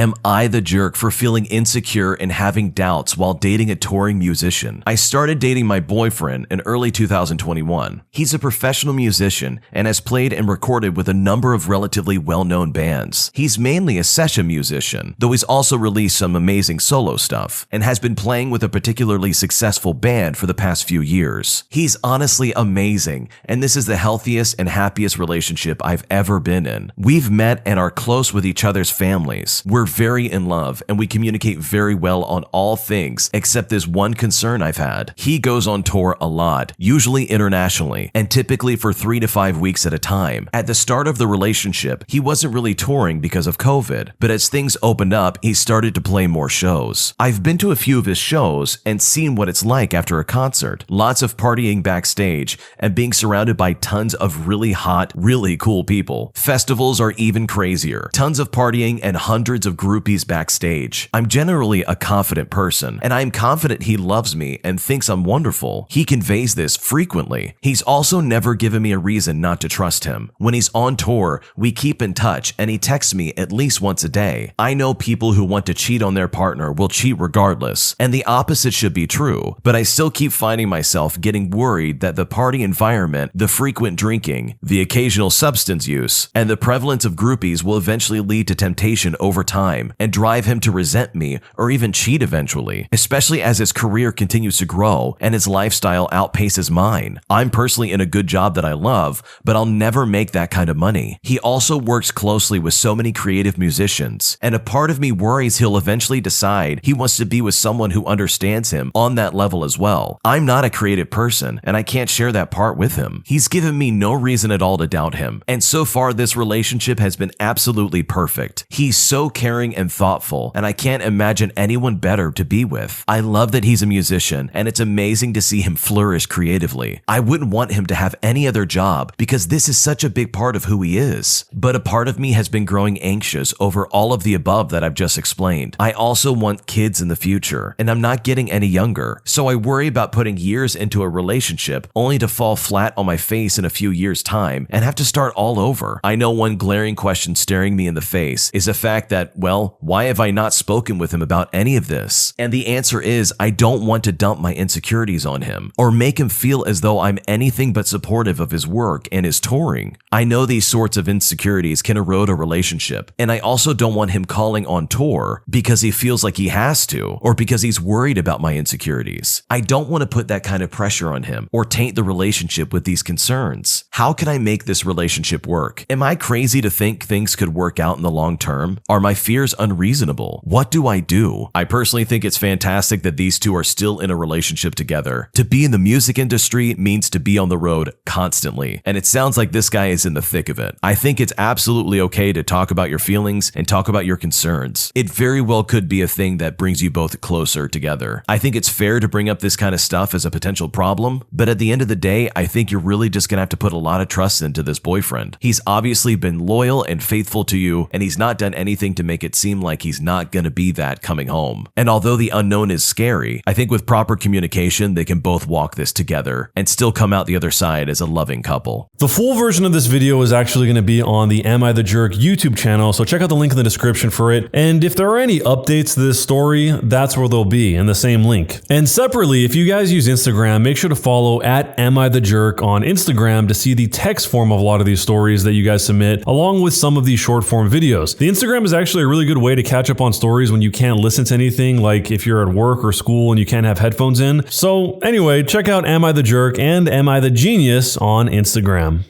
Am I the jerk for feeling insecure and having doubts while dating a touring musician? I started dating my boyfriend in early 2021. He's a professional musician and has played and recorded with a number of relatively well-known bands. He's mainly a session musician, though he's also released some amazing solo stuff, and has been playing with a particularly successful band for the past few years. He's honestly amazing, and this is the healthiest and happiest relationship I've ever been in. We've met and are close with each other's families. We're very in love, and we communicate very well on all things except this one concern I've had. He goes on tour a lot, usually internationally, and typically for 3 to 5 weeks at a time. At the start of the relationship, he wasn't really touring because of COVID, but as things opened up, he started to play more shows. I've been to a few of his shows and seen what it's like after a concert. Lots of partying backstage and being surrounded by tons of really hot, really cool people. Festivals are even crazier. Tons of partying and hundreds of groupies backstage. I'm generally a confident person, and I'm confident he loves me and thinks I'm wonderful. He conveys this frequently. He's also never given me a reason not to trust him. When he's on tour, we keep in touch, and he texts me at least once a day. I know people who want to cheat on their partner will cheat regardless, and the opposite should be true, but I still keep finding myself getting worried that the party environment, the frequent drinking, the occasional substance use, and the prevalence of groupies will eventually lead to temptation over time and drive him to resent me or even cheat eventually, especially as his career continues to grow and his lifestyle outpaces mine. I'm personally in a good job that I love, but I'll never make that kind of money. He also works closely with so many creative musicians, and a part of me worries he'll eventually decide he wants to be with someone who understands him on that level as well. I'm not a creative person, and I can't share that part with him. He's given me no reason at all to doubt him, and so far this relationship has been absolutely perfect. He's so caring and thoughtful, and I can't imagine anyone better to be with. I love that he's a musician, and it's amazing to see him flourish creatively. I wouldn't want him to have any other job because this is such a big part of who he is. But a part of me has been growing anxious over all of the above that I've just explained. I also want kids in the future, and I'm not getting any younger, so I worry about putting years into a relationship only to fall flat on my face in a few years' time and have to start all over. I know one glaring question staring me in the face is the fact that, well, why have I not spoken with him about any of this? And the answer is I don't want to dump my insecurities on him or make him feel as though I'm anything but supportive of his work and his touring. I know these sorts of insecurities can erode a relationship, and I also don't want him calling on tour because he feels like he has to or because he's worried about my insecurities. I don't want to put that kind of pressure on him or taint the relationship with these concerns. How can I make this relationship work? Am I crazy to think things could work out in the long term? Are my fears unreasonable? What do I do? I personally think it's fantastic that these two are still in a relationship together. To be in the music industry means to be on the road constantly, and it sounds like this guy is in the thick of it. I think it's absolutely okay to talk about your feelings and talk about your concerns. It very well could be a thing that brings you both closer together. I think it's fair to bring up this kind of stuff as a potential problem, but at the end of the day, I think you're really just gonna have to put a lot of trust into this boyfriend. He's obviously been loyal and faithful to you, and he's not done anything to make it seem like he's not gonna be that coming home. And although the unknown is scary, I think with proper communication, they can both walk this together and still come out the other side as a loving couple. The full version of this video is actually going to be on the Am I the Jerk YouTube channel, so check out the link in the description for it. And if there are any updates to this story, that's where they'll be in the same link. And separately, if you guys use Instagram, make sure to follow at AmITheJerk on Instagram to see the text form of a lot of these stories that you guys submit, along with some of these short form videos. The Instagram is actually a really good way to catch up on stories when you can't listen to anything, like if you're at work or school and you can't have headphones in. So anyway, check out Am I the Jerk and Am I the Genius on Instagram.